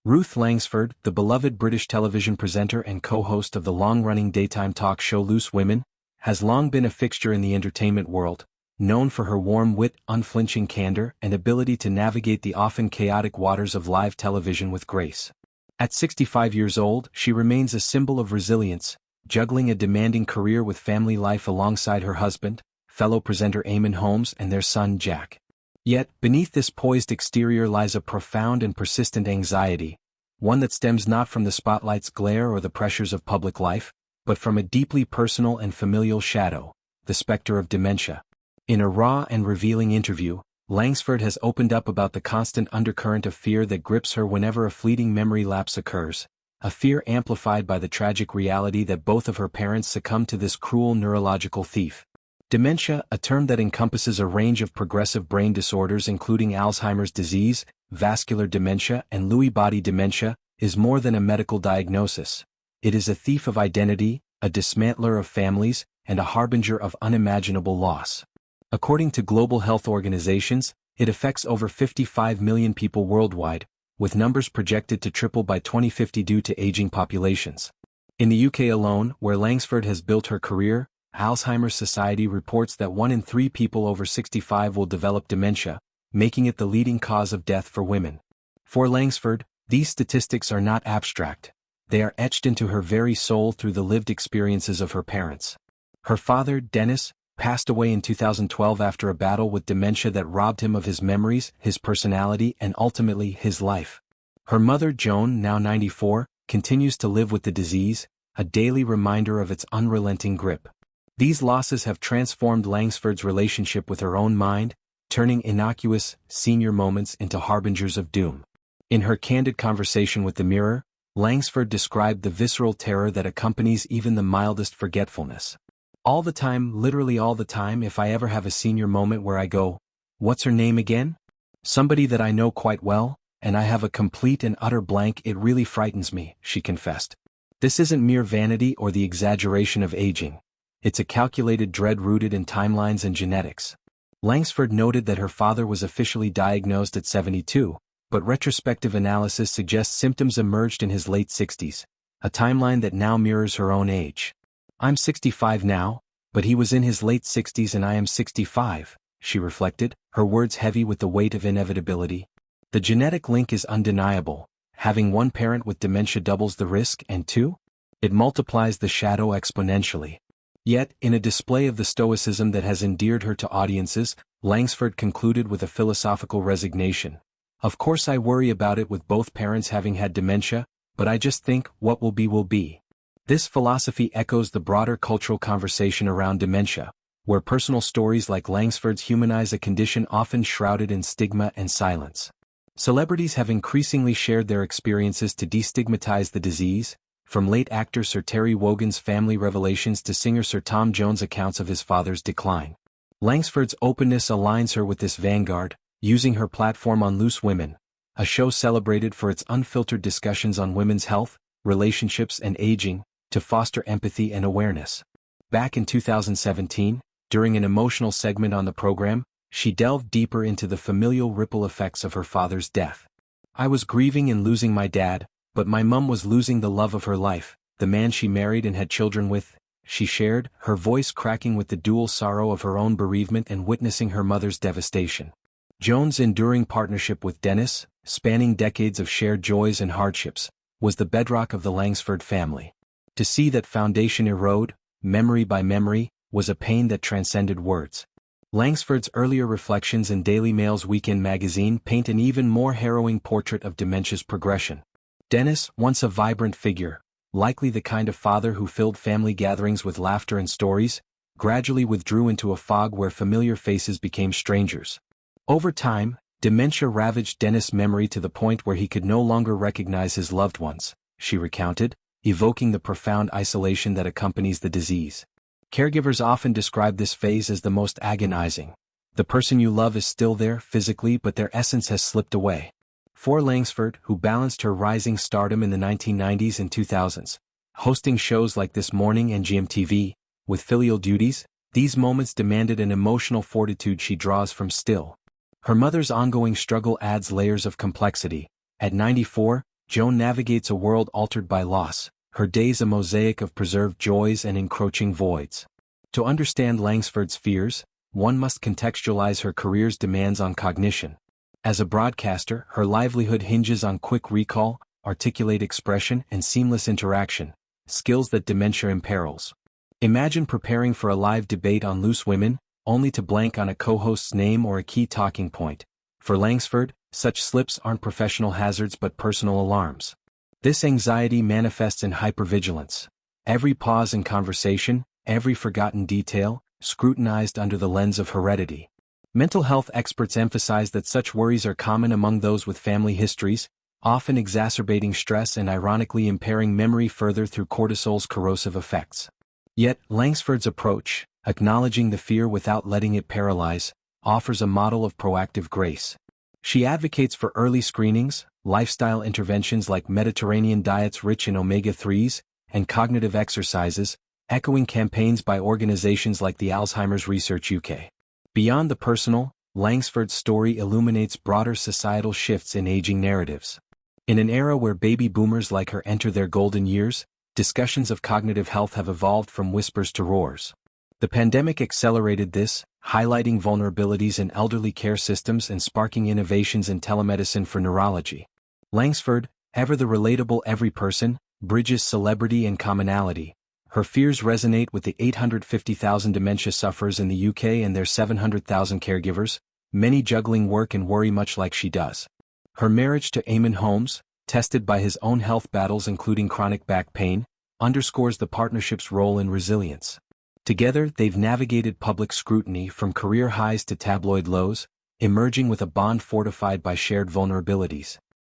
Ruth Langsford, the beloved British television presenter and co-host of the long-running daytime talk show Loose Women, has long been a fixture in the entertainment world, known for her warm wit, unflinching candor, and ability to navigate the often chaotic waters of live television with grace. At 65 years old, she remains a symbol of resilience, juggling a demanding career with family life alongside her husband, fellow presenter Eamon Holmes, and their son Jack. Yet, beneath this poised exterior lies a profound and persistent anxiety, one that stems not from the spotlight's glare or the pressures of public life, but from a deeply personal and familial shadow, the specter of dementia. In a raw and revealing interview, Langsford has opened up about the constant undercurrent of fear that grips her whenever a fleeting memory lapse occurs, a fear amplified by the tragic reality that both of her parents succumbed to this cruel neurological thief. Dementia, a term that encompasses a range of progressive brain disorders including Alzheimer's disease, vascular dementia, and Lewy body dementia, is more than a medical diagnosis. It is a thief of identity, a dismantler of families, and a harbinger of unimaginable loss. According to global health organizations, it affects over 55 million people worldwide, with numbers projected to triple by 2050 due to aging populations. In the UK alone, where Langsford has built her career, Alzheimer's Society reports that 1 in 3 people over 65 will develop dementia, making it the leading cause of death for women. For Langsford, these statistics are not abstract. They are etched into her very soul through the lived experiences of her parents. Her father, Dennis, passed away in 2012 after a battle with dementia that robbed him of his memories, his personality, and ultimately his life. Her mother, Joan, now 94, continues to live with the disease, a daily reminder of its unrelenting grip. These losses have transformed Langsford's relationship with her own mind, turning innocuous, senior moments into harbingers of doom. In her candid conversation with the Mirror, Langsford described the visceral terror that accompanies even the mildest forgetfulness. All the time, literally all the time, if I ever have a senior moment where I go, "What's her name again? Somebody that I know quite well, and I have a complete and utter blank, it really frightens me," she confessed. This isn't mere vanity or the exaggeration of aging. It's a calculated dread rooted in timelines and genetics. Langsford noted that her father was officially diagnosed at 72, but retrospective analysis suggests symptoms emerged in his late 60s, a timeline that now mirrors her own age. "I'm 65 now, but he was in his late 60s and I am 65, she reflected, her words heavy with the weight of inevitability. The genetic link is undeniable. Having one parent with dementia doubles the risk, and two? It multiplies the shadow exponentially. Yet, in a display of the stoicism that has endeared her to audiences, Langsford concluded with a philosophical resignation. "Of course I worry about it with both parents having had dementia, but I just think, what will be will be." This philosophy echoes the broader cultural conversation around dementia, where personal stories like Langsford's humanize a condition often shrouded in stigma and silence. Celebrities have increasingly shared their experiences to destigmatize the disease, from late actor Sir Terry Wogan's family revelations to singer Sir Tom Jones' accounts of his father's decline. Langsford's openness aligns her with this vanguard, using her platform on Loose Women, a show celebrated for its unfiltered discussions on women's health, relationships, and aging, to foster empathy and awareness. Back in 2017, during an emotional segment on the program, she delved deeper into the familial ripple effects of her father's death. "I was grieving and losing my dad, but my mum was losing the love of her life, the man she married and had children with," she shared, her voice cracking with the dual sorrow of her own bereavement and witnessing her mother's devastation. Joan's enduring partnership with Dennis, spanning decades of shared joys and hardships, was the bedrock of the Langsford family. To see that foundation erode, memory by memory, was a pain that transcended words. Langsford's earlier reflections in Daily Mail's Weekend magazine paint an even more harrowing portrait of dementia's progression. Dennis, once a vibrant figure, likely the kind of father who filled family gatherings with laughter and stories, gradually withdrew into a fog where familiar faces became strangers. Over time, dementia ravaged Dennis' memory to the point where he could no longer recognize his loved ones, she recounted, evoking the profound isolation that accompanies the disease. Caregivers often describe this phase as the most agonizing. The person you love is still there physically, but their essence has slipped away. For Langsford, who balanced her rising stardom in the 1990s and 2000s, hosting shows like This Morning and GMTV, with filial duties, these moments demanded an emotional fortitude she draws from still. Her mother's ongoing struggle adds layers of complexity. At 94, Joan navigates a world altered by loss, her days a mosaic of preserved joys and encroaching voids. To understand Langsford's fears, one must contextualize her career's demands on cognition. As a broadcaster, her livelihood hinges on quick recall, articulate expression, and seamless interaction, skills that dementia imperils. Imagine preparing for a live debate on loose women, only to blank on a co-host's name or a key talking point. For Langsford, such slips aren't professional hazards but personal alarms. This anxiety manifests in hypervigilance. Every pause in conversation, every forgotten detail, scrutinized under the lens of heredity. Mental health experts emphasize that such worries are common among those with family histories, often exacerbating stress and ironically impairing memory further through cortisol's corrosive effects. Yet, Langsford's approach, acknowledging the fear without letting it paralyze, offers a model of proactive grace. She advocates for early screenings, lifestyle interventions like Mediterranean diets rich in omega-3s, and cognitive exercises, echoing campaigns by organizations like the Alzheimer's Research UK. Beyond the personal, Langsford's story illuminates broader societal shifts in aging narratives. In an era where baby boomers like her enter their golden years, discussions of cognitive health have evolved from whispers to roars. The pandemic accelerated this, highlighting vulnerabilities in elderly care systems and sparking innovations in telemedicine for neurology. Langsford, ever the relatable every person, bridges celebrity and commonality. Her fears resonate with the 850,000 dementia sufferers in the UK and their 700,000 caregivers, many juggling work and worry much like she does. Her marriage to Eamon Holmes, tested by his own health battles including chronic back pain, underscores the partnership's role in resilience. Together, they've navigated public scrutiny from career highs to tabloid lows, emerging with a bond fortified by shared vulnerabilities.